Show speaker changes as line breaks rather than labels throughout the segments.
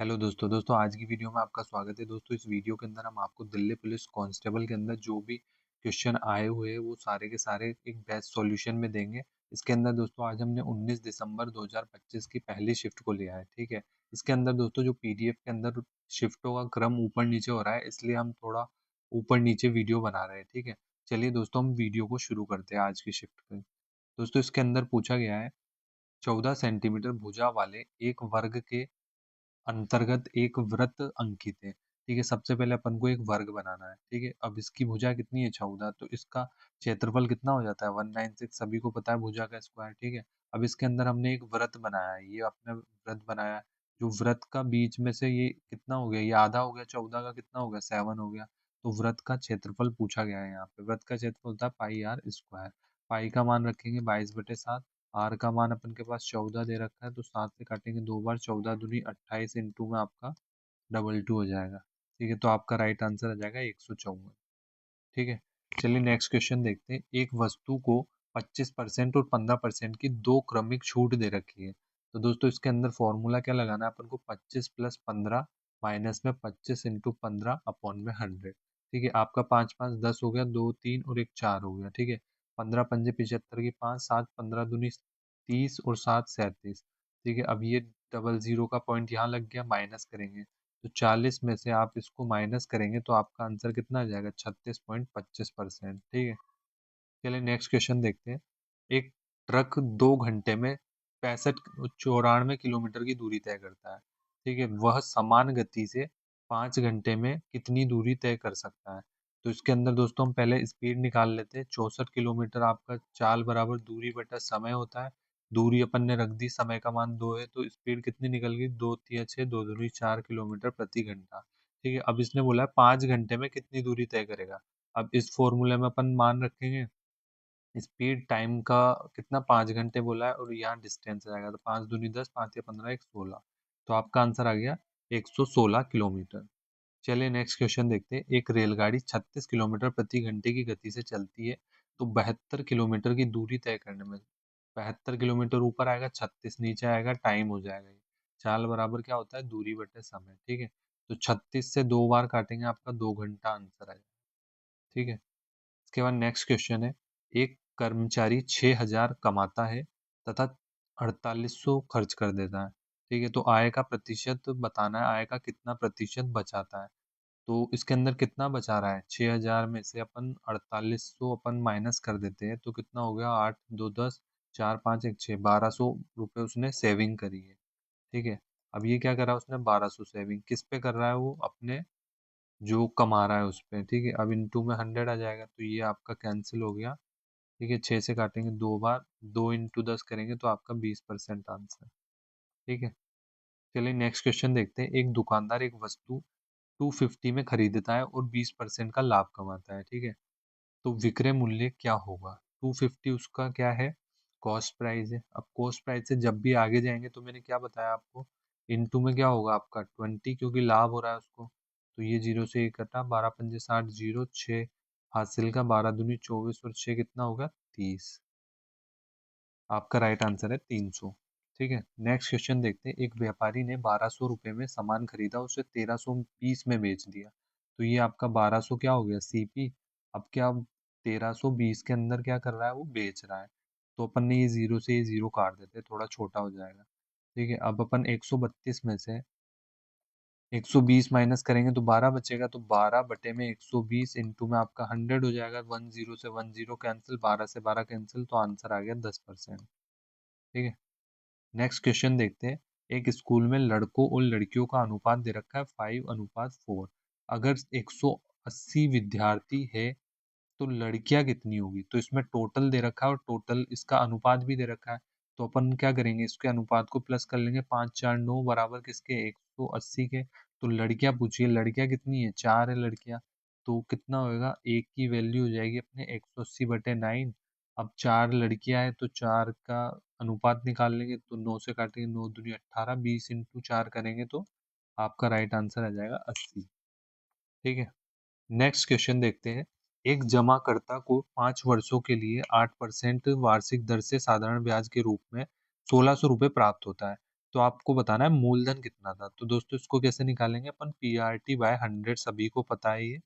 Hello दोस्तों आज की वीडियो में आपका स्वागत है। दोस्तों इस वीडियो के अंदर हम आपको दिल्ली पुलिस कांस्टेबल के अंदर जो भी क्वेश्चन आए हुए हैं वो सारे के सारे एक बेस्ट सॉल्यूशन में देंगे। इसके अंदर दोस्तों आज हमने 19 दिसंबर 2025 की पहली शिफ्ट को लिया है, ठीक है। इसके अंदर दोस्तों जो पीडीएफ के अंदर शिफ्टों का क्रम ऊपर नीचे हो रहा है, इसलिए हम थोड़ा ऊपर नीचे वीडियो बना रहे हैं, ठीक है। चलिए दोस्तों हम वीडियो को शुरू करते हैं आज की शिफ्ट पे। दोस्तों इसके अंदर पूछा गया है 14 सेंटीमीटर भुजा वाले एक वर्ग के अंतर्गत एक वृत्त अंकित है, ठीक है। सबसे पहले अपन को एक वर्ग बनाना है, ठीक है। अब इसकी भुजा कितनी है 14, तो इसका क्षेत्रफल कितना हो जाता है 196। सभी को पता है भुजा का स्क्वायर, ठीक है। अब इसके अंदर हमने एक वृत्त बनाया है, ये अपने वृत्त बनाया है। जो वृत्त का बीच में से ये कितना हो गया, ये आधा हो गया, 14 का कितना हो गया 7 हो गया। तो वृत्त का क्षेत्रफल पूछा गया है यहाँ पे। वृत्त का क्षेत्रफल होता है पाई आर स्क्वायर। पाई का मान रखेंगे 22/7। आर का मान अपन के पास 14 दे रखा है, तो 7 से काटेंगे 2 बार, 14 दूनी 28 इंटू में आपका 222 हो जाएगा, ठीक है। तो आपका राइट आंसर आ जाएगा 154, ठीक है। चलिए नेक्स्ट क्वेश्चन देखते हैं। एक वस्तु को 25% और 15% की दो क्रमिक छूट दे रखी है। तो दोस्तों इसके अंदर फॉर्मूला क्या लगाना है अपन को, 25 + 15 माइनस में 25 इंटू 15 अपॉन में 100, ठीक है। आपका 5 5 10 हो गया, 2 3 और 1 4 हो गया, ठीक है। 15 पंजे 75 की 5, 7 15 दूनी 30 और 7 37, ठीक है। अब ये डबल जीरो का पॉइंट यहाँ लग गया, माइनस करेंगे तो 40 में से आप इसको माइनस करेंगे तो आपका आंसर कितना आ जाएगा 36.25%, ठीक है। चलिए नेक्स्ट क्वेश्चन देखते हैं। एक ट्रक 2 घंटे में 65-94 किलोमीटर की दूरी तय करता है, ठीक है। वह समान गति से 5 घंटे में कितनी दूरी तय कर सकता है। तो इसके अंदर दोस्तों हम पहले स्पीड निकाल लेते हैं। 64 किलोमीटर आपका चाल बराबर दूरी बटा समय होता है। दूरी अपन ने रख दी, समय का मान 2 है, तो स्पीड कितनी निकल गई 2 तिया 6, 2 दूनी 4 किलोमीटर प्रति घंटा, ठीक है। अब इसने बोला है 5 घंटे में कितनी दूरी तय करेगा। अब इस फॉर्मूले में अपन मान रखेंगे स्पीड टाइम का कितना, 5 घंटे बोला है और यहाँ डिस्टेंस आएगा, तो 5 दूनी 10, 5 या 15 1 16, तो आपका आंसर आ गया 116 किलोमीटर। चलिए नेक्स्ट क्वेश्चन देखते हैं। एक रेलगाड़ी 36 किलोमीटर प्रति घंटे की गति से चलती है, तो 72 किलोमीटर की दूरी तय करने में 72 किलोमीटर ऊपर आएगा, 36 नीचे आएगा, टाइम हो जाएगा ये। चाल बराबर क्या होता है दूरी बटे समय, ठीक है। तो 36 से 2 बार काटेंगे, आपका 2 घंटा आंसर आएगा, ठीक है। इसके बाद नेक्स्ट क्वेश्चन है। एक कर्मचारी 6,000 कमाता है तथा 4800 खर्च कर देता है, ठीक है। तो आय का प्रतिशत बताना है, आय का कितना प्रतिशत बचाता है। तो इसके अंदर कितना बचा रहा है, 6,000 में से अपन 4800 अपन माइनस कर देते हैं, तो कितना हो गया 8 2 10, 4 5 1 6, 1200 रुपये उसने सेविंग करी है, ठीक है। अब ये क्या करा उसने, 1200 सेविंग किस पे कर रहा है, वो अपने जो कमा रहा है उस पे, ठीक है। अब इनटू में 100 आ जाएगा, तो ये आपका कैंसिल हो गया, ठीक है। 6 से काटेंगे 2 बार, 2 इंटू 10 करेंगे तो आपका 20% आंसर, ठीक है। चलिए नेक्स्ट क्वेश्चन देखते हैं। एक दुकानदार एक वस्तु 250 में खरीदता है और 20% का लाभ कमाता है, ठीक है। तो विक्रय मूल्य क्या होगा, 250 उसका क्या है, कॉस्ट प्राइस है। अब कॉस्ट प्राइस से जब भी आगे जाएंगे तो मैंने क्या बताया आपको, इनटू में क्या होगा आपका 20, क्योंकि लाभ हो रहा है उसको, तो ये जीरो से एक कटा, 12 पंजे 60, जीरो 6 हासिल का, 12 दूनी 24 और 6 कितना होगा 30। आपका राइट आंसर है 300, ठीक है। नेक्स्ट क्वेश्चन देखते हैं। एक व्यापारी ने 1200 रुपये में सामान खरीदा, उसे 1320 में बेच दिया, तो ये आपका 1200 क्या हो गया सीपी। अब क्या 1320 के अंदर क्या कर रहा है, वो बेच रहा है, तो अपन ने ये जीरो से ये जीरो काट देते हैं, थोड़ा छोटा हो जाएगा, ठीक है। अब अपन 132 में से 120 माइनस करेंगे तो 12 बचेगा, तो 12 बटे में 120 इंटू में आपका 100 हो जाएगा। 10 से 10 कैंसिल, 12 से 12 कैंसिल, तो आंसर आ गया 10%, ठीक है। नेक्स्ट क्वेश्चन देखते हैं। एक स्कूल में लड़कों और लड़कियों का अनुपात दे रखा है 5:4। अगर 180 विद्यार्थी है तो लड़कियां कितनी होगी। तो इसमें टोटल दे रखा है और टोटल इसका अनुपात भी दे रखा है, तो अपन क्या करेंगे, इसके अनुपात को प्लस कर लेंगे। 5 4 9 बराबर किसके 180 के। तो लड़कियां पूछिए, लड़कियां कितनी है, 4 है लड़कियां, तो कितना होएगा, एक की वैल्यू हो जाएगी अपने 180/9। अब 4 लड़कियां हैं तो 4 का अनुपात निकाल लेंगे, तो 9 से काटेंगे, 9 दूनी 18, 20 इंटू 4 करेंगे तो आपका राइट आंसर आ जाएगा 80, ठीक है। नेक्स्ट क्वेश्चन देखते हैं। एक जमाकर्ता को 5 वर्षों के लिए 8% वार्षिक दर से साधारण ब्याज के रूप में 1600 रुपये प्राप्त होता है। तो आपको बताना है मूलधन कितना था। तो दोस्तों इसको कैसे निकालेंगे अपन, PRT बाय 100, सभी को पता है ये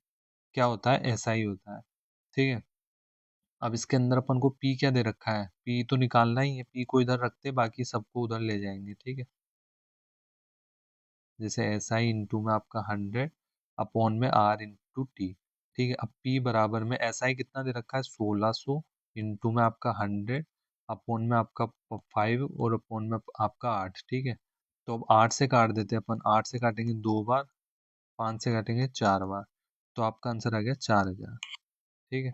क्या होता है, SI होता है। ठीक है, अब इसके अंदर अपन को P क्या दे रखा है, P तो निकालना ही है, P को इधर रखते बाकी सबको उधर ले जाएंगे। ठीक है, जैसे SI इंटू में आपका 100 अपॉन में R इंटू टी। ठीक है, अब P बराबर में SI कितना दे रखा है 1600 इंटू में आपका 100 अपॉन में आपका 5 और अपॉन में आपका 8। ठीक है, तो अब 8 से काट देते हैं अपन, 8 से काटेंगे 2 बार, 5 से काटेंगे 4 बार, तो आपका आंसर आ गया 4000। ठीक है,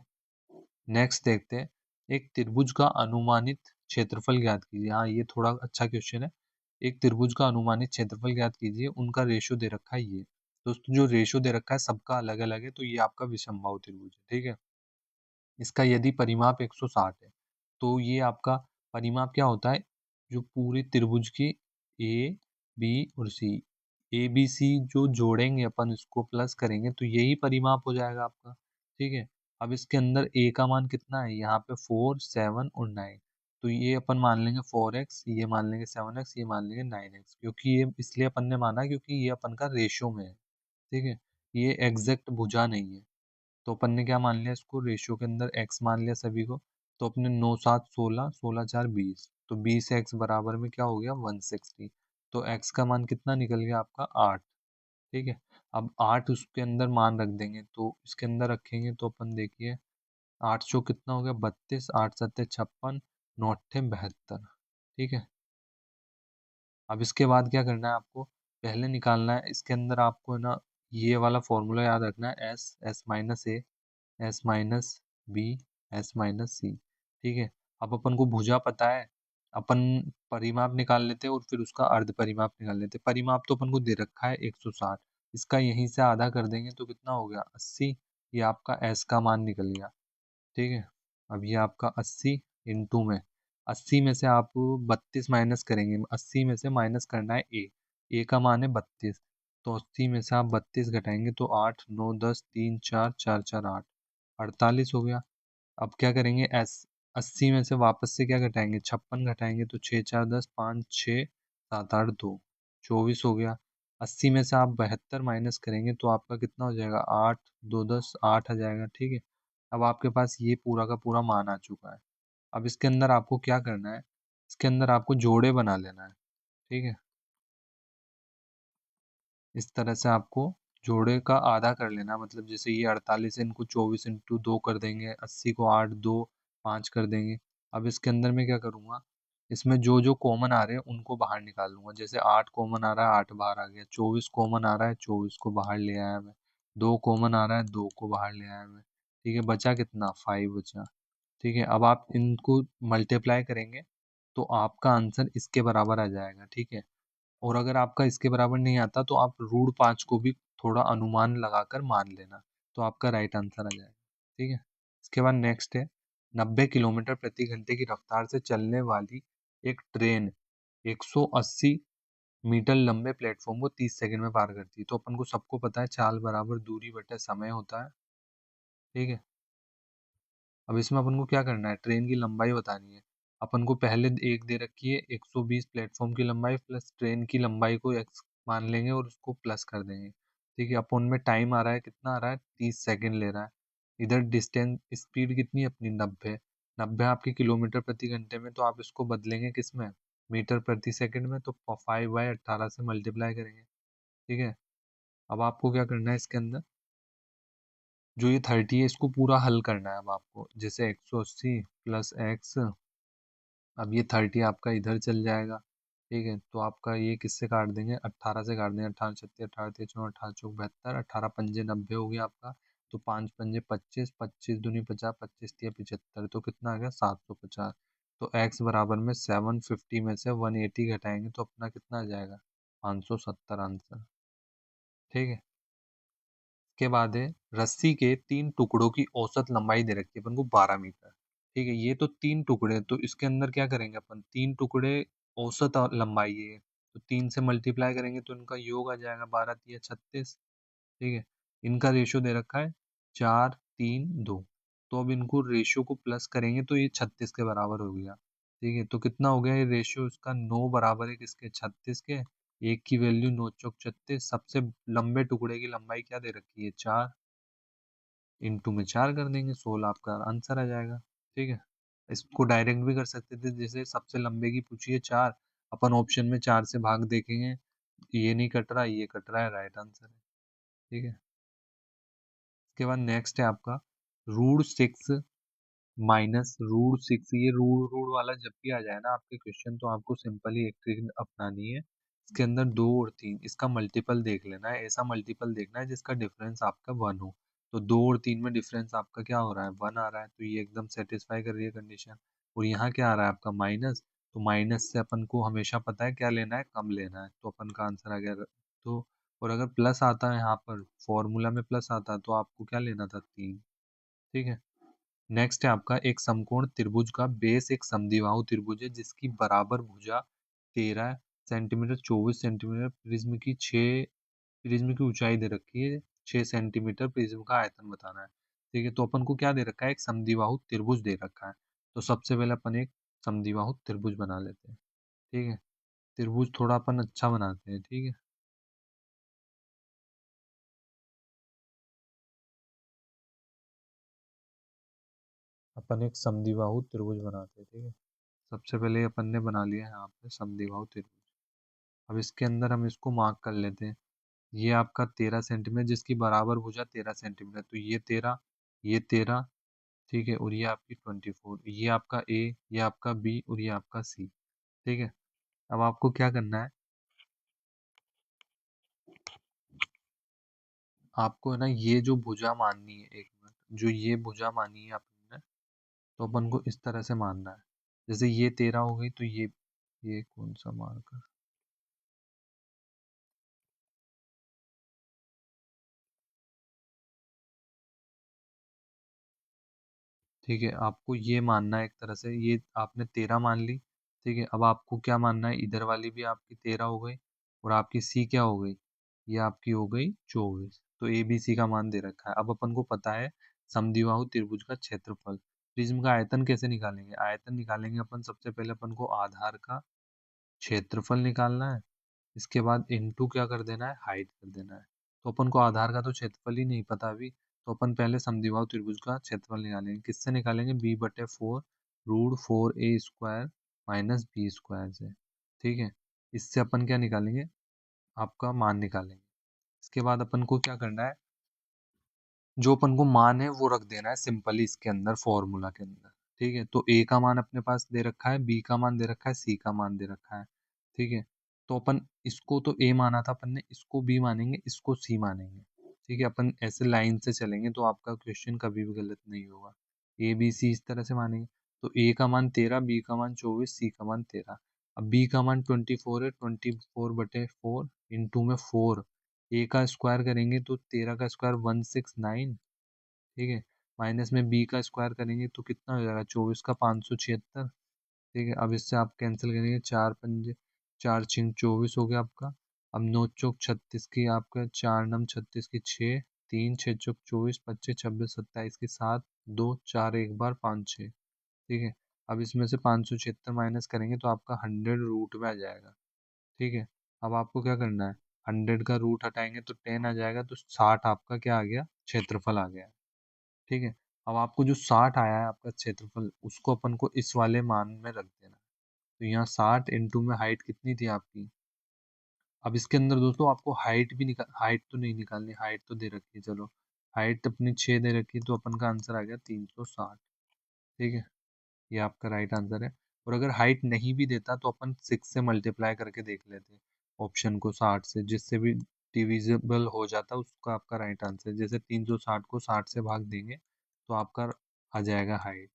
नेक्स्ट देखते हैं, एक त्रिभुज का अनुमानित क्षेत्रफल ज्ञात कीजिए। हाँ ये थोड़ा अच्छा क्वेश्चन है। एक त्रिभुज का अनुमानित क्षेत्रफल ज्ञात कीजिए, उनका रेशो दे रखा है ये। दोस्तों जो रेशो दे रखा है सबका अलग अलग है, तो ये आपका विषमबाहु त्रिभुज है। ठीक है, इसका यदि परिमाप 160 है, तो ये आपका परिमाप क्या होता है, जो पूरे त्रिभुज की ए बी और सी, ए बी सी जो जोड़ेंगे अपन, इसको प्लस करेंगे तो यही परिमाप हो जाएगा आपका। ठीक है, अब इसके अंदर ए का मान कितना है, यहाँ पे 4 7 और 9, तो ये अपन मान लेंगे 4x, ये मान लेंगे 7x, ये मान लेंगे 9x, क्योंकि ये इसलिए अपन ने माना क्योंकि ये अपन का रेशो में है। ठीक है, ये एग्जैक्ट भुजा नहीं है, तो अपन ने क्या मान लिया, इसको रेशियो के अंदर x मान लिया सभी को। तो अपने 9 7 16, 16 4 20, तो 20x बराबर में क्या हो गया 160। तो x का मान कितना निकल गया आपका 8। ठीक है, अब 8 उसके अंदर मान रख देंगे, तो इसके अंदर रखेंगे तो अपन देखिए 8 सौ कितना हो गया 32, 8 सत्ते 56, 9 अट्ठे 72। ठीक है, अब इसके बाद क्या करना है आपको, पहले निकालना है इसके अंदर आपको, है ना, ये वाला फॉर्मूला याद रखना है, S minus A, S minus B, S minus C. ठीक है, अब अपन को भुजा पता है, अपन परिमाप निकाल लेते हैं और फिर उसका अर्ध परिमाप निकाल लेते हैं। परिमाप तो अपन को दे रखा है 160, इसका यहीं से आधा कर देंगे तो कितना हो गया 80, ये आपका एस का मान निकल गया। ठीक है, अब ये आपका 80 इंटू में 80 में से आप 32 माइनस करेंगे, 80 में से माइनस करना है ए का मान है 32, तो 80 में से आप 32 घटाएंगे तो 8 9 10 3 4 4 4 8, 48 हो गया। अब क्या करेंगे, 80 में से वापस से क्या घटाएंगे, 56 घटाएंगे तो 6 4 10 5 6 7 8 2, 24 हो गया। 80 में से आप 72 माइनस करेंगे तो आपका कितना हो जाएगा 8 2 10 8 आ जाएगा। ठीक है, अब आपके पास ये पूरा का पूरा मान आ चुका है। अब इसके अंदर आपको क्या करना है, इसके अंदर आपको जोड़े बना लेना है। ठीक है, इस तरह से आपको जोड़े का आधा कर लेना, मतलब जैसे ये 48 है, इनको 24 इंटू 2 कर देंगे, 80 को 8 2 5 कर देंगे। अब इसके अंदर मैं क्या करूँगा, इसमें जो जो कॉमन आ रहे हैं उनको बाहर निकाल लूंगा। जैसे 8 कॉमन आ रहा है 8 बाहर आ गया, 24 कॉमन आ रहा है 24 को बाहर ले आया मैं, 2 कॉमन आ रहा है 2 को बाहर ले आया मैं। ठीक है, बचा कितना 5 बचा। ठीक है, अब आप इनको मल्टीप्लाई करेंगे तो आपका आंसर इसके बराबर आ जाएगा। ठीक है, और अगर आपका इसके बराबर नहीं आता तो आप रूट 5 को भी थोड़ा अनुमान लगाकर मान लेना, तो आपका राइट आंसर आ जाएगा। ठीक है, इसके बाद नेक्स्ट है, 90 किलोमीटर प्रति घंटे की रफ्तार से चलने वाली एक ट्रेन 180 मीटर लंबे प्लेटफॉर्म को 30 सेकंड में पार करती है। तो अपन को सबको पता है चाल बराबर दूरी बटे समय होता है। ठीक है, अब इसमें अपन को क्या करना है, ट्रेन की लंबाई बतानी है। अपन को पहले एक दे रखी है 120 प्लेटफॉर्म की लंबाई प्लस ट्रेन की लंबाई को एक्स मान लेंगे और उसको प्लस कर देंगे। ठीक है, अपन में टाइम आ रहा है कितना आ रहा है 30 सेकंड ले रहा है। इधर डिस्टेंस स्पीड कितनी है अपनी 90, 90 आपकी किलोमीटर प्रति घंटे में, तो आप इसको बदलेंगे किस में, मीटर प्रति सेकंड में, तो 5/18 से मल्टीप्लाई करेंगे। ठीक है, अब आपको क्या करना है, इसके अंदर जो ये 30 है इसको पूरा हल करना है। अब आपको जैसे 180 प्लस एक्स, अब ये 30 आपका इधर चल जाएगा। ठीक है, तो आपका ये किससे काट देंगे, 18 से काट देंगे, 18 छत्तीस 18 तेईस 18 चौक 72, 18 पंजे 90 हो गया आपका। तो 5 पंजे 25, 25 दूनी 50, 25 तिया 75, तो कितना आ गया 750। तो x बराबर में 750 में से 180 घटाएंगे तो अपना कितना आ जाएगा 570 आंसर। ठीक है, के बाद है, रस्सी के 3 टुकड़ों की औसत लंबाई दे रखी है अपन को 12 मीटर। ठीक है, ये तो 3 टुकड़े, तो इसके अंदर क्या करेंगे अपन, 3 टुकड़े औसत और लंबाई है, तो 3 से मल्टीप्लाई करेंगे तो इनका योग आ जाएगा 12 तिया 36। ठीक है, इनका रेशियो दे रखा है 4 3 2, तो अब इनको रेशियो को प्लस करेंगे तो ये 36 के बराबर हो गया। ठीक है, तो कितना हो गया ये रेशियो इसका, 9 बराबर है किसके, 36 के। एक की वैल्यू 9 चौक 36, सबसे लंबे टुकड़े की लंबाई क्या दे रखी है, 4, इंटू में 4 कर देंगे, 16 आपका आंसर आ जाएगा। ठीक है, इसको डायरेक्ट भी कर सकते थे, जैसे सबसे लंबे की पूछिए 4, अपन ऑप्शन में 4 से भाग देखेंगे, ये नहीं कट रहा, ये कट रहा है, राइट आंसर है। ठीक है, इसके बाद नेक्स्ट है आपका √6 माइनस √6। ये रूट रूट वाला जब भी आ जाए ना आपके क्वेश्चन, तो आपको सिंपल ही एक ट्रिक अपनानी है। इसके अंदर 2 और 3 इसका मल्टीपल देख लेना है, ऐसा मल्टीपल देखना है जिसका डिफरेंस आपका 1 हो। तो 2 और 3 में डिफरेंस आपका क्या हो रहा है, 1 आ रहा है, तो ये एकदम सेटिस्फाई कर रही है कंडीशन। और यहाँ क्या आ रहा है आपका, माइनस, तो माइनस से अपन को हमेशा पता है क्या लेना है, कम लेना है, तो अपन का आंसर आ गया। तो और अगर प्लस आता है यहाँ पर, फॉर्मूला में प्लस आता है, तो आपको क्या लेना था, 3। ठीक है, नेक्स्ट है आपका एक समकोण त्रिभुज का बेस एक समद्विबाहु त्रिभुज है जिसकी बराबर भुजा 13 सेंटीमीटर 24 सेंटीमीटर, प्रिज्म की ऊंचाई दे रखी है 6 सेंटीमीटर, प्रिज्म का आयतन बताना है। ठीक है, तो अपन को क्या दे रखा है, एक समद्विबाहु त्रिभुज दे रखा है। तो सबसे पहले अपन एक समद्विबाहु त्रिभुज बना लेते हैं। ठीक है, त्रिभुज थोड़ा अपन अच्छा बनाते हैं। ठीक है, अपन एक समद्विबाहु त्रिभुज बनाते हैं। ठीक है, सबसे पहले अपन ने बना लिया है यहाँ पे समद्विबाहु त्रिभुज। अब इसके अंदर हम इसको मार्क कर लेते हैं। ये आपका 13 सेंटीमीटर, जिसकी बराबर भुजा 13 सेंटीमीटर, तो ये 13 ठीक है, और ये आपकी 24, ये आपका ए, ये आपका बी और ये आपका सी। ठीक है, अब आपको क्या करना है, आपको है ना ये जो भुजा माननी है, एक मिनट, जो ये भुजा मानी है आपने, तो अपन को इस तरह से मानना है। जैसे ये 13 हो गई, तो ये कौन सा मार्कर, ठीक है, आपको ये मानना है एक तरह से, ये आपने 13 मान ली। ठीक है, अब आपको क्या मानना है, इधर वाली भी आपकी 13 हो गई, और आपकी सी क्या हो गई, ये आपकी हो गई 24। तो ए बी सी का मान दे रखा है। अब अपन को पता है समद्विबाहु त्रिभुज का क्षेत्रफल। प्रिज्म का आयतन कैसे निकालेंगे, आयतन निकालेंगे अपन, सबसे पहले अपन को आधार का क्षेत्रफल निकालना है, इसके बाद इनटू क्या कर देना है, हाइट कर देना है। तो अपन को आधार का तो क्षेत्रफल ही नहीं पता अभी, तो अपन पहले समद्विबाहु त्रिभुज का क्षेत्रफल निकालेंगे। किससे निकालेंगे, b/4 √4a² माइनस b² से। ठीक है, इससे अपन क्या निकालेंगे, आपका मान निकालेंगे। इसके बाद अपन को क्या करना है, जो अपन को मान है वो रख देना है सिंपली इसके अंदर, फॉर्मूला के अंदर। ठीक है, तो ए का मान अपने पास दे रखा है, बी का मान दे रखा है, सी का मान दे रखा है। ठीक है, तो अपन इसको तो ए माना था अपन ने, इसको बी मानेंगे, इसको सी मानेंगे। ठीक है, अपन ऐसे लाइन से चलेंगे तो आपका क्वेश्चन कभी भी गलत नहीं होगा। ए बी सी इस तरह से मानेंगे, तो ए का मान 13, बी का मान 24, सी का मान 13। अब बी का मान 24 है, 24/4 इंटू में 4, ए का स्क्वायर करेंगे तो 13 का स्क्वायर 169। ठीक है, माइनस में बी का स्क्वायर करेंगे तो कितना हो जाएगा, 24 का 576। ठीक है, अब इससे आप कैंसिल करेंगे, 4×5 4×6 24 हो गया आपका। अब 9×4 36 की, आपका 4×9 36 की 6, 3×6 24, 25 26 27 की 7, 2 4 एक बार 5 6। ठीक है, अब इसमें से 576 माइनस करेंगे तो आपका 100 रूट में आ जाएगा। ठीक है, अब आपको क्या करना है, 100 का रूट हटाएंगे तो 10 आ जाएगा, तो 60 आपका क्या आ गया, क्षेत्रफल आ गया। ठीक है, अब आपको जो 60 आया है आपका क्षेत्रफल, उसको अपन को इस वाले मान में रख देना। तो यहाँ 60 इंटू में हाइट कितनी थी आपकी। अब इसके अंदर दोस्तों आपको हाइट भी निकाल, हाइट तो नहीं निकालनी, हाइट तो दे रखी है, चलो हाइट अपनी 6 दे रखी है, तो अपन का आंसर आ गया 360। ठीक है, ये आपका राइट आंसर है। और अगर हाइट नहीं भी देता तो अपन 6 से मल्टीप्लाई करके देख लेते ऑप्शन को 60 से, जिससे भी डिविजिबल हो जाता उसका आपका राइट आंसर। जैसे 360 को 60 से भाग देंगे तो आपका आ जाएगा हाइट।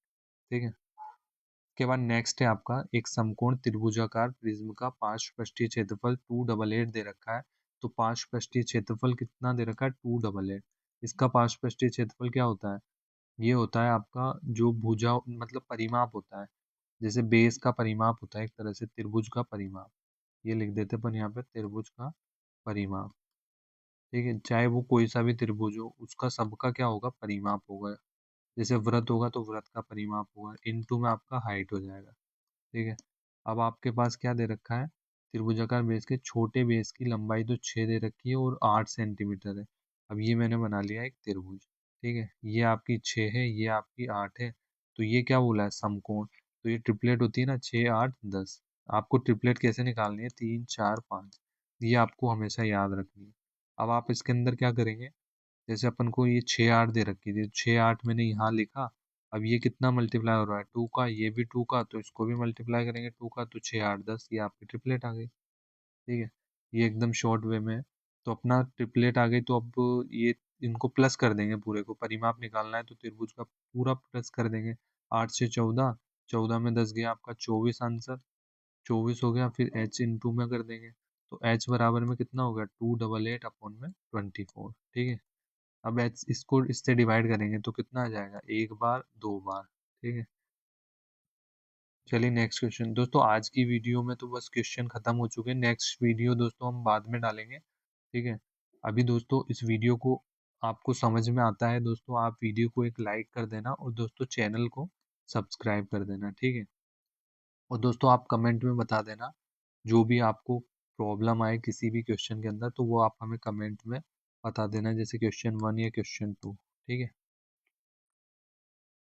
ठीक है, इसके बाद नेक्स्ट है आपका एक समकोण त्रिभुजाकार प्रिज्म का पार्श्वपृष्ठीय क्षेत्रफल 288 दे रखा है। तो पार्श्वपृष्ठीय क्षेत्रफल कितना दे रखा है, 288। इसका पार्श्वपृष्ठीय क्षेत्रफल क्या होता है, ये होता है आपका जो भुजा मतलब परिमाप होता है, जैसे बेस का परिमाप होता है एक तरह से त्रिभुज का परिमाप। ये लिख देते अपन यहाँ पे, त्रिभुज का परिमाप। ठीक है, चाहे वो कोई सा भी त्रिभुज हो, उसका सबका क्या होगा, परिमाप होगा। जैसे व्रत होगा तो व्रत का परिमाप होगा, इनटू में आपका हाइट हो जाएगा। ठीक है। अब आपके पास क्या दे रखा है, त्रिभुजाकार बेस के छोटे बेस की लंबाई तो 6 दे रखी है और 8 सेंटीमीटर है। अब ये मैंने बना लिया एक त्रिभुज, ठीक है। ये आपकी 6 है, ये आपकी 8 है, तो ये क्या बोला है, समकोण। तो ये ट्रिपलेट होती है ना, 6 8 10। आपको ट्रिपलेट कैसे निकालनी है, 3 4 5, ये आपको हमेशा याद रखनी है। अब आप इसके अंदर क्या करेंगे, जैसे अपन को ये 6 8 दे रखी थी, 6 8 मैंने यहाँ लिखा। अब ये कितना मल्टीप्लाई हो रहा है, 2 का, ये भी 2 का, तो इसको भी मल्टीप्लाई करेंगे 2 का, तो 6 8 10, ये आपकी ट्रिपलेट आ गई। ठीक है, ये एकदम शॉर्ट वे में है। तो अपना ट्रिपलेट आ गई, तो अब ये इनको प्लस कर देंगे, पूरे को परिमाप निकालना है तो त्रिभुज का पूरा प्लस कर देंगे। 8 से 14, 14 में 10 गया आपका 24 आंसर, 24 हो गया। फिर h इंटू में कर देंगे, तो h बराबर में कितना हो गया, 288 अपॉन में 24। ठीक है। अब h इसको इससे डिवाइड करेंगे तो कितना आ जाएगा, एक बार दो बार। ठीक है। चलिए नेक्स्ट क्वेश्चन दोस्तों, आज की वीडियो में तो बस क्वेश्चन खत्म हो चुके हैं, नेक्स्ट वीडियो दोस्तों हम बाद में डालेंगे। ठीक है। अभी दोस्तों इस वीडियो को आपको समझ में आता है दोस्तों, आप वीडियो को एक लाइक कर देना और दोस्तों चैनल को सब्सक्राइब कर देना। ठीक है। और दोस्तों आप कमेंट में बता देना जो भी आपको प्रॉब्लम आए किसी भी क्वेश्चन के अंदर, तो वो आप हमें कमेंट में बता देना, जैसे क्वेश्चन 1 या क्वेश्चन 2। ठीक है।